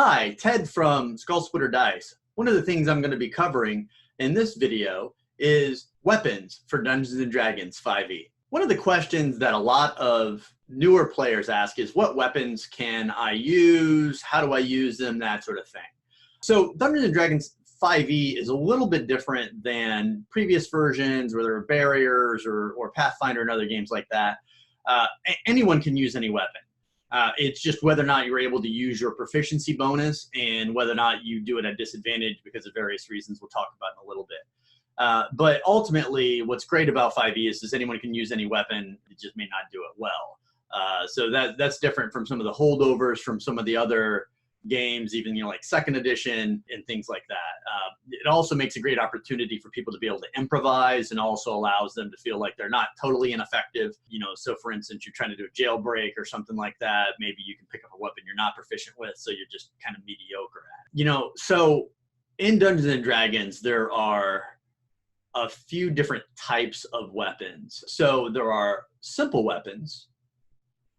Hi, Ted from Skull Splitter Dice. One of the things I'm going to be covering in this video is weapons for Dungeons & Dragons 5e. One of the questions that a lot of newer players ask is, what weapons can I use? How do I use them? That sort of thing. So Dungeons & Dragons 5e is a little bit different than previous versions where there are barriers or Pathfinder and other games like that. Anyone can use any weapon. It's just whether or not you're able to use your proficiency bonus and whether or not you do it at disadvantage because of various reasons we'll talk about in a little bit. But ultimately, what's great about 5e is anyone can use any weapon. It just may not do it well. So that's different from some of the holdovers from some of the other games, even like second edition and things like that. It also makes a great opportunity for people to be able to improvise and also allows them to feel like they're not totally ineffective. So for instance, you're trying to do a jailbreak or something like that. Maybe you can pick up a weapon you're not proficient with, so you're just kind of mediocre at it. So in Dungeons and Dragons, there are a few different types of weapons. So there are simple weapons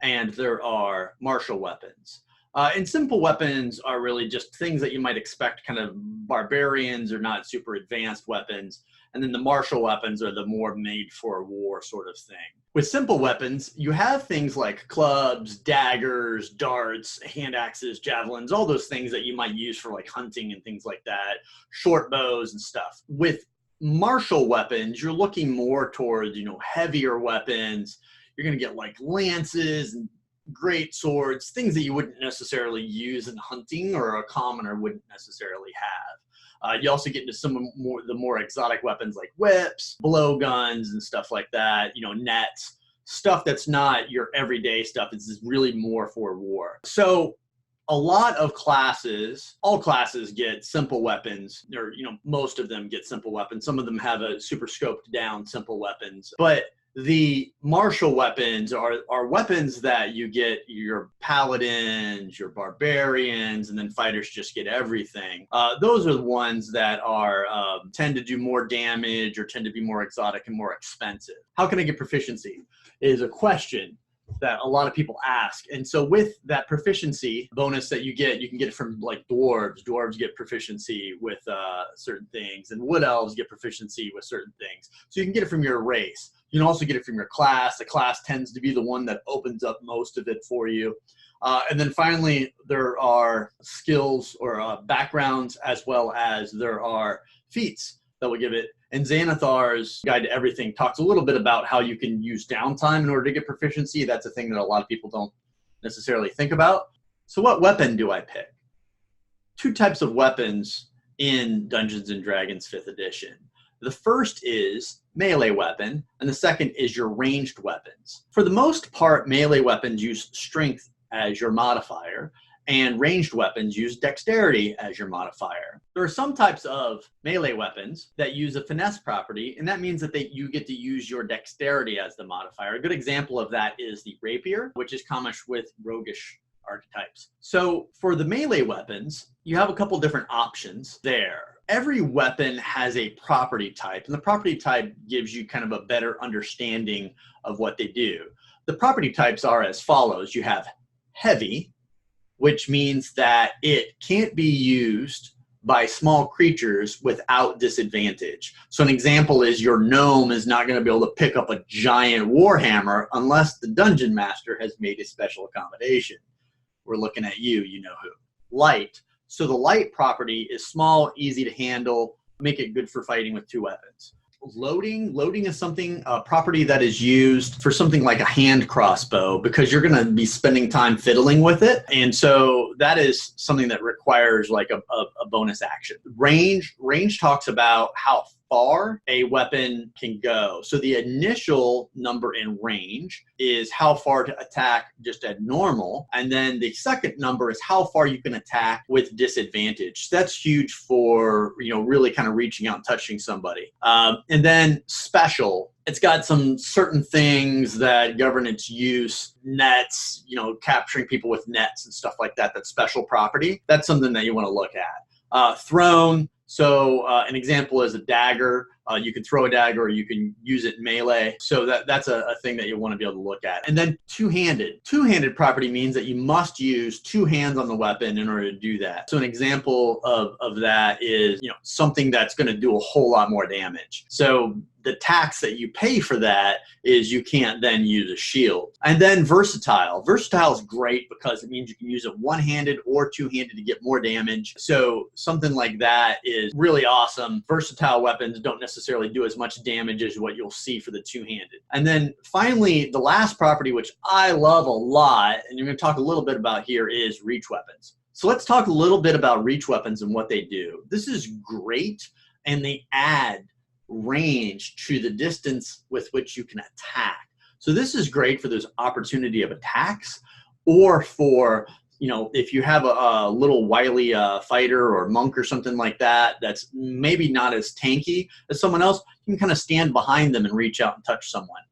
and there are martial weapons. And simple weapons are really just things that you might expect, kind of barbarians or not super advanced weapons. And then the martial weapons are the more made for war sort of thing. With simple weapons, you have things like clubs, daggers, darts, hand axes, javelins, all those things that you might use for like hunting and things like that, short bows and stuff. With martial weapons, you're looking more towards, heavier weapons. You're going to get like lances and great swords, things that you wouldn't necessarily use in hunting or a commoner wouldn't necessarily have. You also get into some of the more exotic weapons like whips, blowguns, and stuff like that. Nets, stuff that's not your everyday stuff. It's really more for war. So a lot of classes, all classes get simple weapons, or most of them get simple weapons. Some of them have a super scoped down simple weapons, but the martial weapons are weapons that you get your paladins, your barbarians, and then fighters just get everything. Those are the ones that are tend to do more damage or tend to be more exotic and more expensive. How can I get proficiency is a question that a lot of people ask. And so with that proficiency bonus that you can get it from like dwarves. Dwarves get proficiency with certain things, and wood elves get proficiency with certain things. So you can get it from your race. You can also get it from your class. The class tends to be the one that opens up most of it for you. And then finally, there are skills or backgrounds, as well as there are feats that will give it. And Xanathar's Guide to Everything talks a little bit about how you can use downtime in order to get proficiency. That's a thing that a lot of people don't necessarily think about. So what weapon do I pick? Two types of weapons in Dungeons & Dragons 5th edition. The first is melee weapon, and the second is your ranged weapons. For the most part, melee weapons use strength as your modifier, and ranged weapons use dexterity as your modifier. There are some types of melee weapons that use a finesse property, and that means that you get to use your dexterity as the modifier. A good example of that is the rapier, which is common with roguish archetypes. So for the melee weapons, you have a couple different options there. Every weapon has a property type, and the property type gives you kind of a better understanding of what they do. The property types are as follows. You have heavy, which means that it can't be used by small creatures without disadvantage. So an example is your gnome is not going to be able to pick up a giant warhammer unless the dungeon master has made a special accommodation. We're looking at you know who. Light. So the light property is small, easy to handle, make it good for fighting with two weapons. Loading is something, a property that is used for something like a hand crossbow, because you're going to be spending time fiddling with it. And so that is something that requires like a bonus action. Range talks about how far a weapon can go. So the initial number in range is how far to attack just at normal. And then the second number is how far you can attack with disadvantage. That's huge for, really kind of reaching out and touching somebody. And then special, it's got some certain things that govern its use, nets, capturing people with nets and stuff like that. That's special property. That's something that you want to look at. Thrown. So an example is a dagger. You can throw a dagger, or you can use it melee. So that's a thing that you want to be able to look at. And then two-handed. Two-handed property means that you must use two hands on the weapon in order to do that. So an example of that is, something that's going to do a whole lot more damage. So the tax that you pay for that is you can't then use a shield. And then versatile. Versatile is great because it means you can use it one-handed or two-handed to get more damage. So something like that is really awesome. Versatile weapons don't necessarily do as much damage as what you'll see for the two-handed. And then finally, the last property, which I love a lot, and you're going to talk a little bit about here, is reach weapons. So let's talk a little bit about reach weapons and what they do. This is great, and they add range to the distance with which you can attack. So this is great for those opportunity of attacks, or for, if you have a little wily fighter or monk or something like that, that's maybe not as tanky as someone else, you can kind of stand behind them and reach out and touch someone.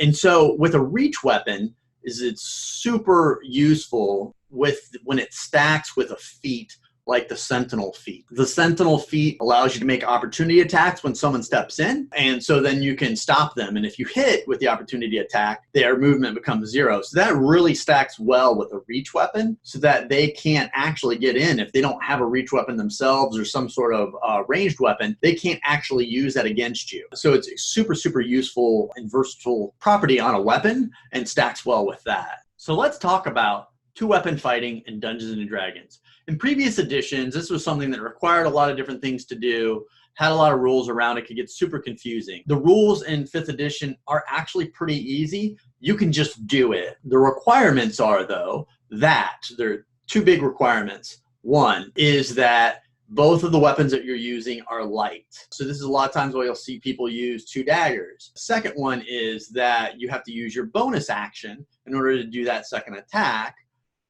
And so with a reach weapon, it's super useful when it stacks with a feat like the Sentinel feat. The Sentinel feat allows you to make opportunity attacks when someone steps in, and so then you can stop them. And if you hit with the opportunity attack, their movement becomes 0. So that really stacks well with a reach weapon, so that they can't actually get in. If they don't have a reach weapon themselves or some sort of ranged weapon, they can't actually use that against you. So it's a super, super useful and versatile property on a weapon, and stacks well with that. So let's talk about two-weapon fighting in Dungeons & Dragons. In previous editions, this was something that required a lot of different things to do, had a lot of rules around it, could get super confusing. The rules in 5th edition are actually pretty easy. You can just do it. The requirements are, though, that there are two big requirements. One is that both of the weapons that you're using are light. So this is a lot of times why you'll see people use 2 daggers. The second one is that you have to use your bonus action in order to do that second attack.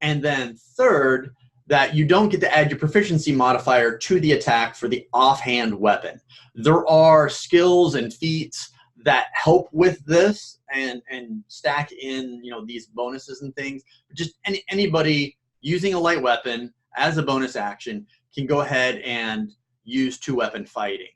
And then third, that you don't get to add your proficiency modifier to the attack for the offhand weapon. There are skills and feats that help with this and stack in, these bonuses and things. Just anybody using a light weapon as a bonus action can go ahead and use two-weapon fighting.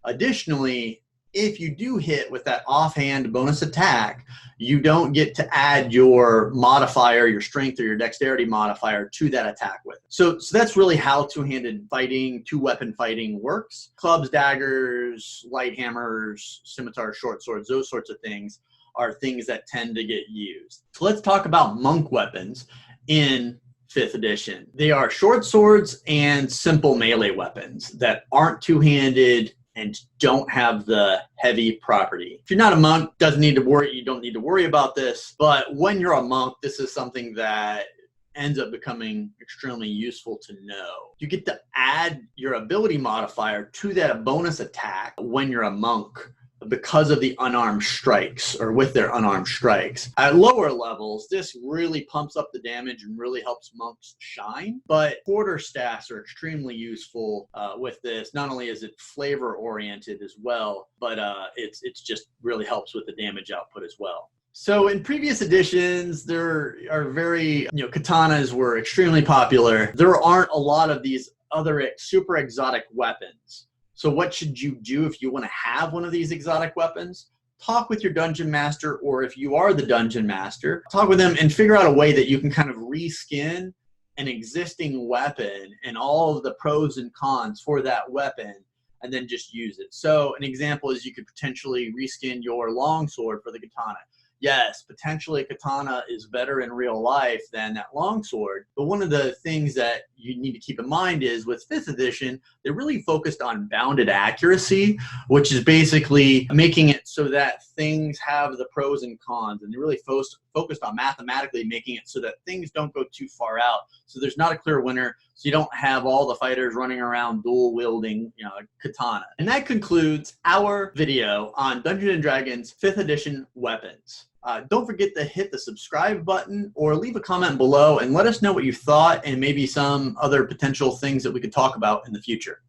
Additionally, if you do hit with that offhand bonus attack, you don't get to add your modifier, your strength or your dexterity modifier to that attack with it. So that's really how two-handed fighting, two-weapon fighting works. Clubs, daggers, light hammers, scimitars, short swords, those sorts of things are things that tend to get used. So let's talk about monk weapons in 5th edition. They are short swords and simple melee weapons that aren't two-handed and don't have the heavy property. If you're not a monk, doesn't need to worry. You don't need to worry about this. But when you're a monk, this is something that ends up becoming extremely useful to know. You get to add your ability modifier to that bonus attack when you're a monk because of the unarmed strikes, or with their unarmed strikes. At lower levels, this really pumps up the damage and really helps monks shine. But quarterstaffs are extremely useful with this. Not only is it flavor oriented as well, but it's just really helps with the damage output as well. So in previous editions, there are katanas were extremely popular. There aren't a lot of these other super exotic weapons. So what should you do if you want to have one of these exotic weapons? Talk with your dungeon master, or if you are the dungeon master, talk with them and figure out a way that you can kind of reskin an existing weapon and all of the pros and cons for that weapon, and then just use it. So an example is you could potentially reskin your longsword for the katana. Yes, potentially katana is better in real life than that longsword, but one of the things that you need to keep in mind is with 5th edition, they really focused on bounded accuracy, which is basically making it so that things have the pros and cons, and they really focused on mathematically making it so that things don't go too far out. So there's not a clear winner, so you don't have all the fighters running around dual wielding, katana. And that concludes our video on Dungeons & Dragons 5th edition weapons. Don't forget to hit the subscribe button or leave a comment below and let us know what you thought and maybe some other potential things that we could talk about in the future.